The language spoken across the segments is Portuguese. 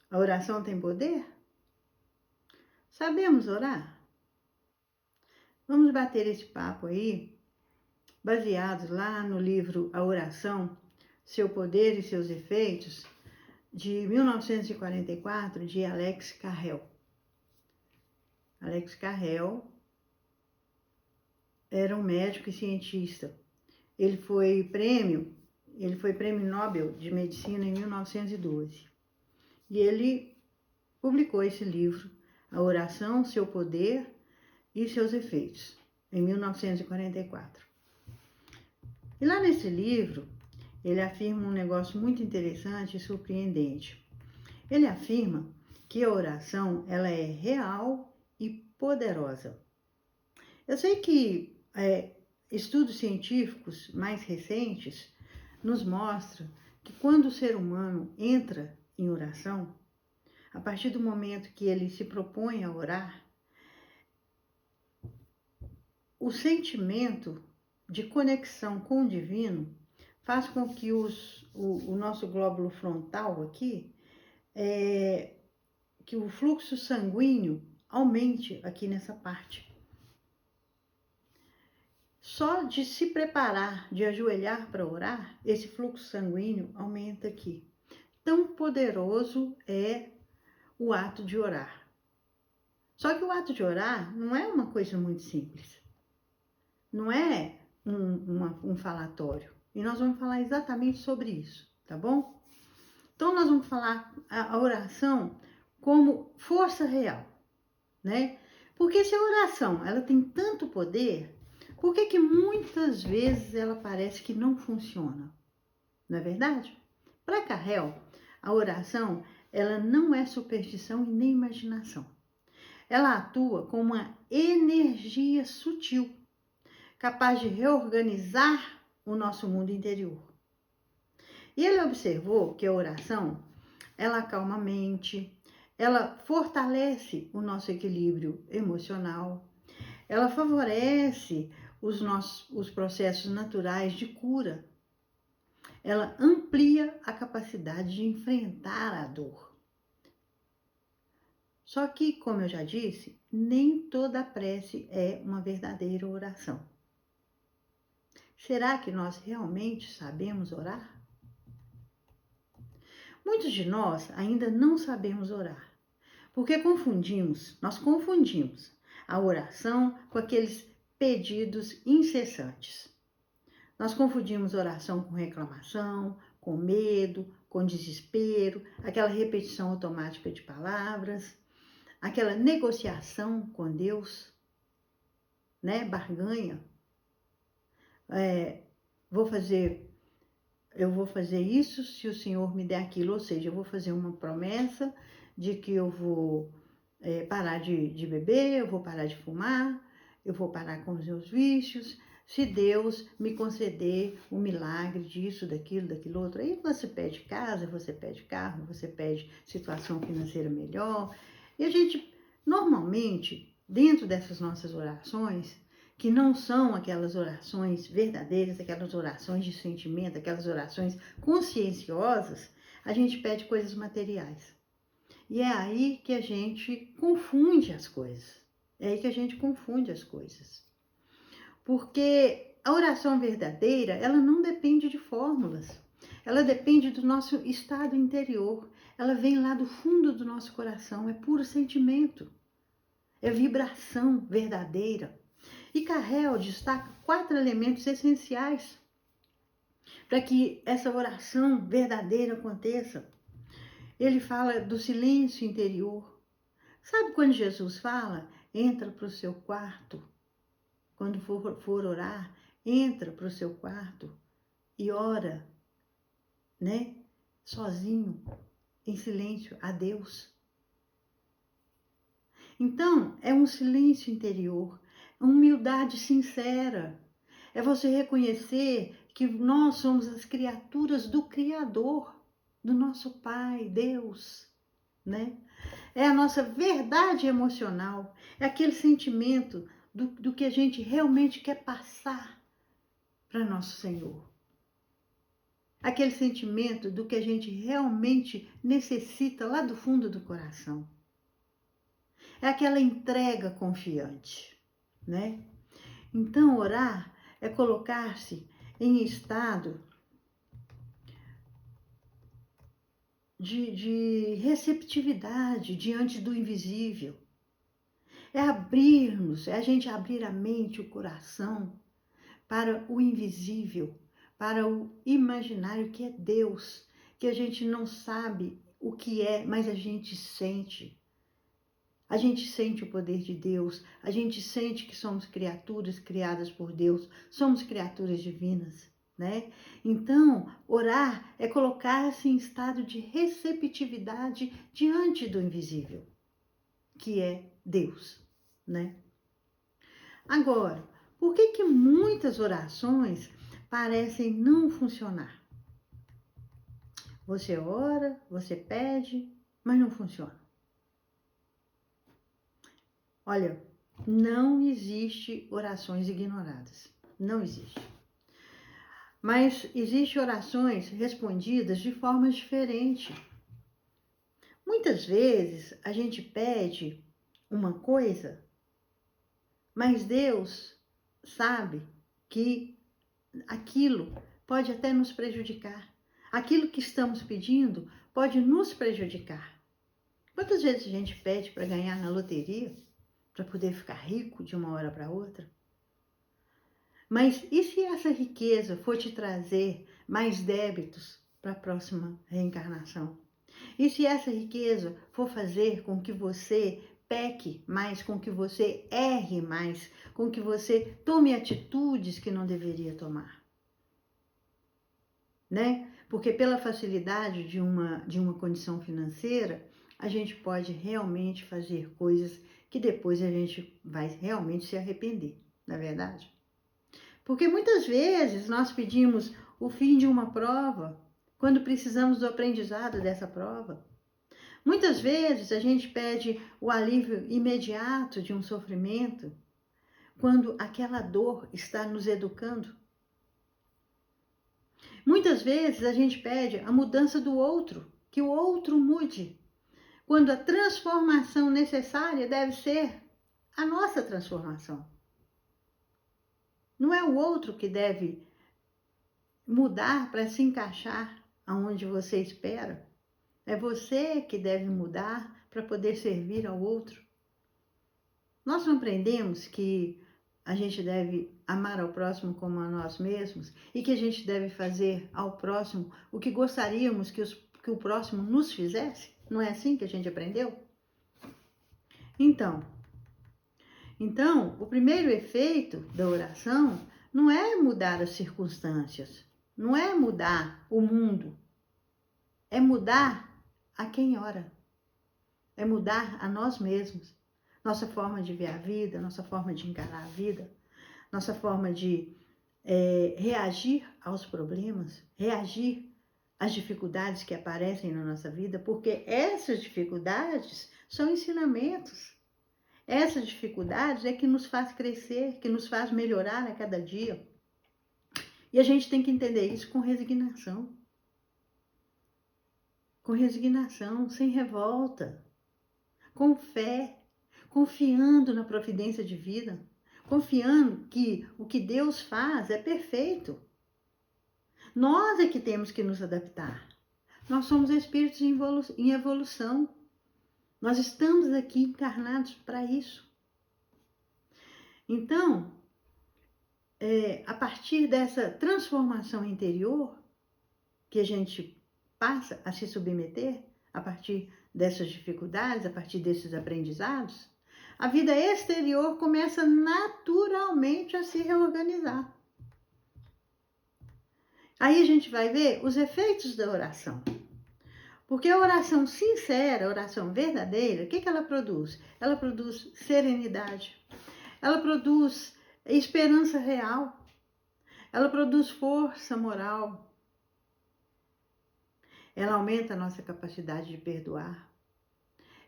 A oração tem poder? Sabemos orar? Vamos bater esse papo aí, baseados lá no livro A Oração, Seu Poder e Seus Efeitos, de 1944, de Alex Carrel. Alex Carrel era um médico e cientista. Ele foi prêmio Nobel de Medicina em 1912. E ele publicou esse livro, A Oração, Seu Poder e Seus Efeitos, em 1944. E lá nesse livro, ele afirma um negócio muito interessante e surpreendente. Ele afirma que a oração, ela é real e poderosa. Eu sei que estudos científicos mais recentes nos mostram que quando o ser humano entra em oração, a partir do momento que ele se propõe a orar, o sentimento de conexão com o divino faz com que o nosso glóbulo frontal aqui, que o fluxo sanguíneo aumente aqui nessa parte. Só de se preparar, de ajoelhar para orar, esse fluxo sanguíneo aumenta aqui. Tão poderoso é o ato de orar. Só que o ato de orar não é uma coisa muito simples. Não é um falatório. E nós vamos falar exatamente sobre isso, tá bom? Então, nós vamos falar a oração como força real, né? Porque se a oração, ela tem tanto poder, por que muitas vezes ela parece que não funciona? Não é verdade? Para Carrel, a oração, ela não é superstição e nem imaginação. Ela atua como uma energia sutil, capaz de reorganizar o nosso mundo interior. E ele observou que a oração, ela acalma a mente, ela fortalece o nosso equilíbrio emocional, ela favorece os processos naturais de cura, ela amplia a capacidade de enfrentar a dor. Só que, como eu já disse, nem toda prece é uma verdadeira oração. Será que nós realmente sabemos orar? Muitos de nós ainda não sabemos orar, porque nós confundimos a oração com aqueles pedidos incessantes. Nós confundimos oração com reclamação, com medo, com desespero, aquela repetição automática de palavras, aquela negociação com Deus, né? Barganha. Eu vou fazer isso se o Senhor me der aquilo, ou seja, eu vou fazer uma promessa de que eu vou parar de beber, eu vou parar de fumar, eu vou parar com os meus vícios, se Deus me conceder um milagre disso, daquilo outro. Aí você pede casa, você pede carro, você pede situação financeira melhor. E a gente, normalmente, dentro dessas nossas orações, que não são aquelas orações verdadeiras, aquelas orações de sentimento, aquelas orações conscienciosas, a gente pede coisas materiais. E é aí que a gente confunde as coisas. É aí que a gente confunde as coisas. Porque a oração verdadeira, ela não depende de fórmulas. Ela depende do nosso estado interior. Ela vem lá do fundo do nosso coração. É puro sentimento. É vibração verdadeira. E Carrel destaca 4 elementos essenciais para que essa oração verdadeira aconteça. Ele fala do silêncio interior. Sabe quando Jesus fala? Entra para o seu quarto. Quando for orar, entra para o seu quarto e ora, né? Sozinho, em silêncio, a Deus. Então, é um silêncio interior, humildade sincera. É você reconhecer que nós somos as criaturas do Criador, do nosso Pai, Deus, né? É a nossa verdade emocional, é aquele sentimento do que a gente realmente quer passar para nosso Senhor. aquele sentimento do que a gente realmente necessita lá do fundo do coração. É aquela entrega confiante, né? Então, orar é colocar-se em estado de receptividade diante do invisível. É abrirmos, é a gente abrir a mente, o coração para o invisível, para o imaginário que é Deus, que a gente não sabe o que é, mas a gente sente. A gente sente o poder de Deus, a gente sente que somos criaturas criadas por Deus, somos criaturas divinas, né? Então, orar é colocar-se em estado de receptividade diante do invisível, que é Deus, né? Agora, por que que muitas orações parecem não funcionar? Você ora, você pede, mas não funciona. Olha, não existe orações ignoradas. Não existe. Mas existe orações respondidas de formas diferentes. Muitas vezes a gente pede uma coisa, mas Deus sabe que aquilo pode até nos prejudicar. Aquilo que estamos pedindo pode nos prejudicar. Quantas vezes a gente pede para ganhar na loteria, para poder ficar rico de uma hora para outra? Mas e se essa riqueza for te trazer mais débitos para a próxima reencarnação? E se essa riqueza for fazer com que você peque mais, com que você erre mais, com que você tome atitudes que não deveria tomar? Né? Porque pela facilidade de uma condição financeira, a gente pode realmente fazer coisas que depois a gente vai realmente se arrepender, não é verdade? Porque muitas vezes nós pedimos o fim de uma prova quando precisamos do aprendizado dessa prova. Muitas vezes a gente pede o alívio imediato de um sofrimento quando aquela dor está nos educando. Muitas vezes a gente pede a mudança do outro, que o outro mude, quando a transformação necessária deve ser a nossa transformação. Não é o outro que deve mudar para se encaixar aonde você espera. É você que deve mudar para poder servir ao outro. Nós não aprendemos que a gente deve amar ao próximo como a nós mesmos e que a gente deve fazer ao próximo o que gostaríamos que o próximo nos fizesse? Não é assim que a gente aprendeu? Então, o primeiro efeito da oração não é mudar as circunstâncias, não é mudar o mundo, é mudar a quem ora, é mudar a nós mesmos, nossa forma de ver a vida, nossa forma de encarar a vida, nossa forma de reagir aos problemas, reagir às dificuldades que aparecem na nossa vida, porque essas dificuldades são ensinamentos. Essas dificuldades é que nos faz crescer, que nos faz melhorar a cada dia. E a gente tem que entender isso com resignação. Com resignação, sem revolta, com fé, confiando na providência divina, confiando que o que Deus faz é perfeito. Nós é que temos que nos adaptar. Nós somos espíritos em evolução. Nós estamos aqui encarnados para isso. Então, a partir dessa transformação interior que a gente passa a se submeter, a partir dessas dificuldades, a partir desses aprendizados, a vida exterior começa naturalmente a se reorganizar. Aí a gente vai ver os efeitos da oração. Porque a oração sincera, a oração verdadeira, o que ela produz? Ela produz serenidade, ela produz esperança real, ela produz força moral, ela aumenta a nossa capacidade de perdoar,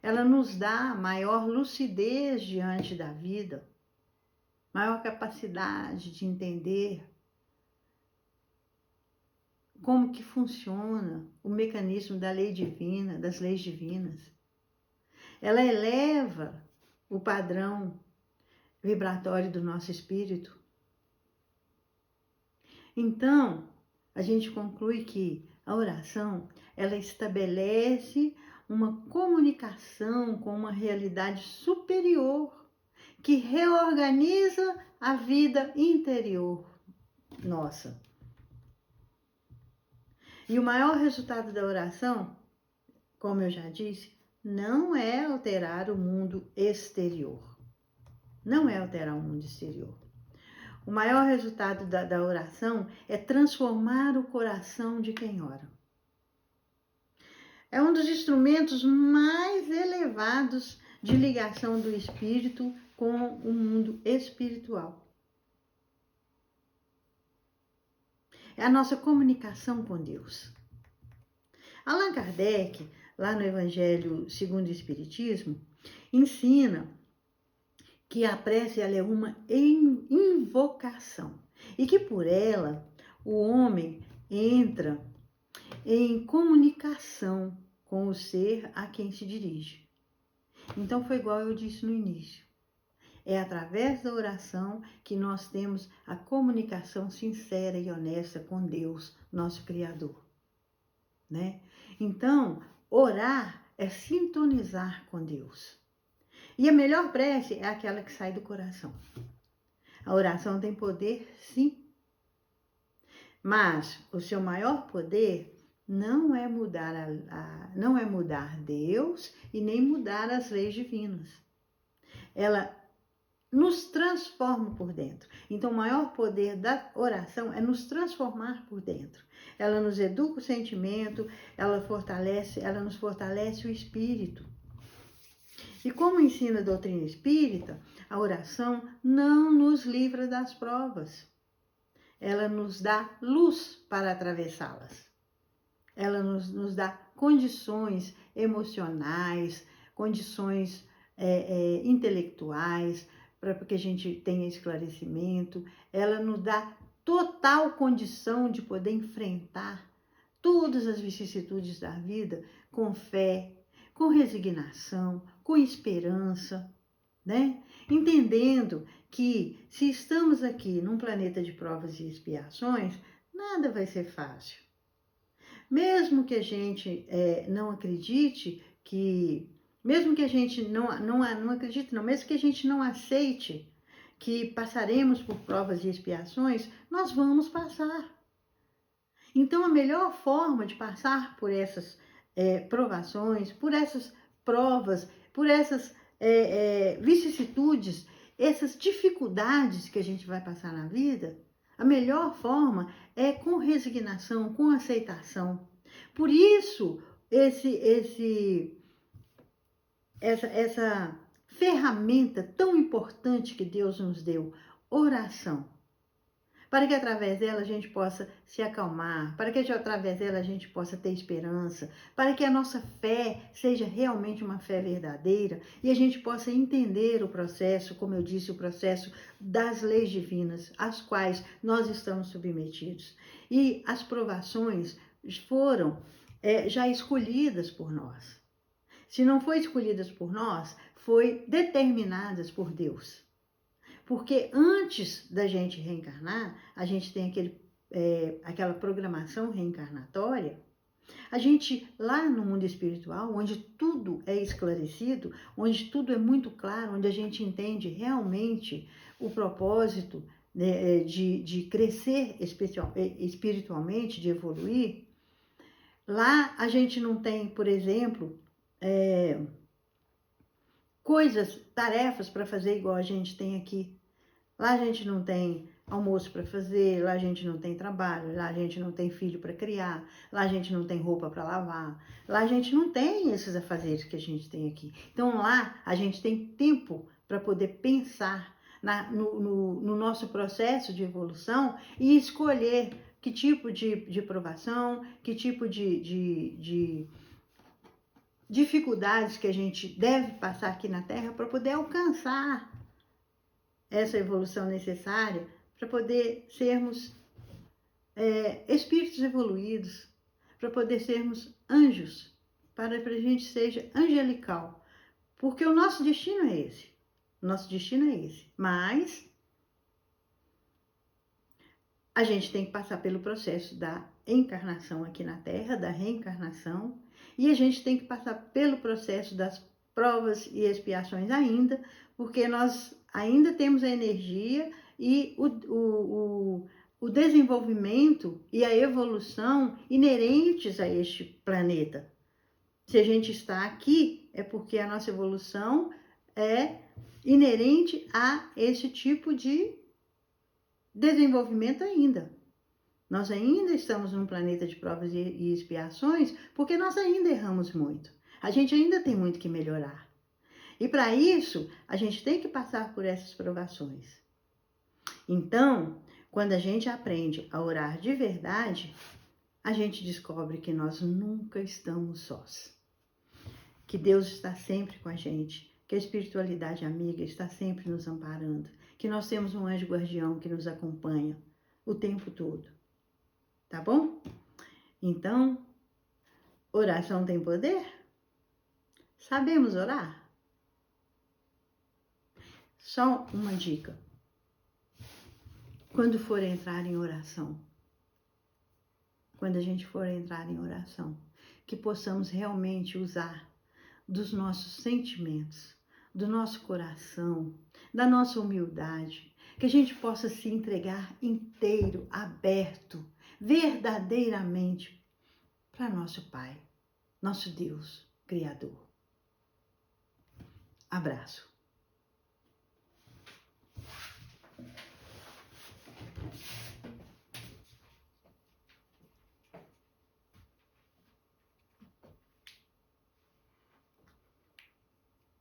ela nos dá maior lucidez diante da vida, maior capacidade de entender como que funciona o mecanismo da lei divina, das leis divinas. Ela eleva o padrão vibratório do nosso espírito. Então, a gente conclui que a oração, ela estabelece uma comunicação com uma realidade superior, que reorganiza a vida interior nossa. E o maior resultado da oração, como eu já disse, não é alterar o mundo exterior. Não é alterar o mundo exterior. O maior resultado da oração é transformar o coração de quem ora. É um dos instrumentos mais elevados de ligação do espírito com o mundo espiritual. É a nossa comunicação com Deus. Allan Kardec, lá no Evangelho segundo o Espiritismo, ensina que a prece ela é uma invocação e que por ela o homem entra em comunicação com o ser a quem se dirige. Então foi igual eu disse no início. É através da oração que nós temos a comunicação sincera e honesta com Deus, nosso Criador, né? Então, orar é sintonizar com Deus. E a melhor prece é aquela que sai do coração. A oração tem poder, sim. Mas o seu maior poder não é mudar Deus e nem mudar as leis divinas. Ela nos transforma por dentro. Então, o maior poder da oração é nos transformar por dentro. Ela nos educa o sentimento, ela nos fortalece o espírito. E como ensina a doutrina espírita, a oração não nos livra das provas. Ela nos dá luz para atravessá-las. Ela nos dá condições emocionais, condições intelectuais, para que a gente tenha esclarecimento. Ela nos dá total condição de poder enfrentar todas as vicissitudes da vida com fé, com resignação, com esperança, né? Entendendo que se estamos aqui num planeta de provas e expiações, nada vai ser fácil. Mesmo que a gente não acredite mesmo que a gente não acredite, não, mesmo que a gente não aceite que passaremos por provas e expiações, nós vamos passar. Então, a melhor forma de passar por essas provações, por essas provas, por essas vicissitudes, essas dificuldades que a gente vai passar na vida, a melhor forma é com resignação, com aceitação. Por isso, essa ferramenta tão importante que Deus nos deu, oração, para que através dela a gente possa se acalmar, para que através dela a gente possa ter esperança, para que a nossa fé seja realmente uma fé verdadeira e a gente possa entender o processo, como eu disse, o processo das leis divinas, às quais nós estamos submetidos. E as provações foram já escolhidas por nós. Se não foi escolhidas por nós, foi determinadas por Deus. Porque antes da gente reencarnar, a gente tem aquela programação reencarnatória. A gente, lá no mundo espiritual, onde tudo é esclarecido, onde tudo é muito claro, onde a gente entende realmente o propósito, né, de crescer espiritualmente, de evoluir, lá a gente não tem, por exemplo, tarefas para fazer igual a gente tem aqui. Lá a gente não tem almoço para fazer, lá a gente não tem trabalho, lá a gente não tem filho para criar, lá a gente não tem roupa para lavar, lá a gente não tem esses afazeres que a gente tem aqui. Então lá a gente tem tempo para poder pensar no nosso processo de evolução e escolher que tipo de provação, que tipo de dificuldades que a gente deve passar aqui na Terra para poder alcançar essa evolução necessária para poder sermos espíritos evoluídos, para poder sermos anjos, para que a gente seja angelical. Porque o nosso destino é esse. Nosso destino é esse. Mas a gente tem que passar pelo processo da encarnação aqui na Terra, da reencarnação, e a gente tem que passar pelo processo das provas e expiações ainda, porque nós ainda temos a energia e o desenvolvimento e a evolução inerentes a este planeta. Se a gente está aqui, é porque a nossa evolução é inerente a esse tipo de desenvolvimento ainda. Nós ainda estamos num planeta de provas e expiações, porque nós ainda erramos muito. A gente ainda tem muito que melhorar. E para isso, a gente tem que passar por essas provações. Então, quando a gente aprende a orar de verdade, a gente descobre que nós nunca estamos sós. Que Deus está sempre com a gente, que a espiritualidade amiga está sempre nos amparando, que nós temos um anjo guardião que nos acompanha o tempo todo. Tá bom? Então, oração tem poder? Sabemos orar? Só uma dica. Quando for entrar em oração, quando a gente for entrar em oração, que possamos realmente usar dos nossos sentimentos, do nosso coração, da nossa humildade, que a gente possa se entregar inteiro, aberto, verdadeiramente para nosso Pai, nosso Deus, Criador. Abraço.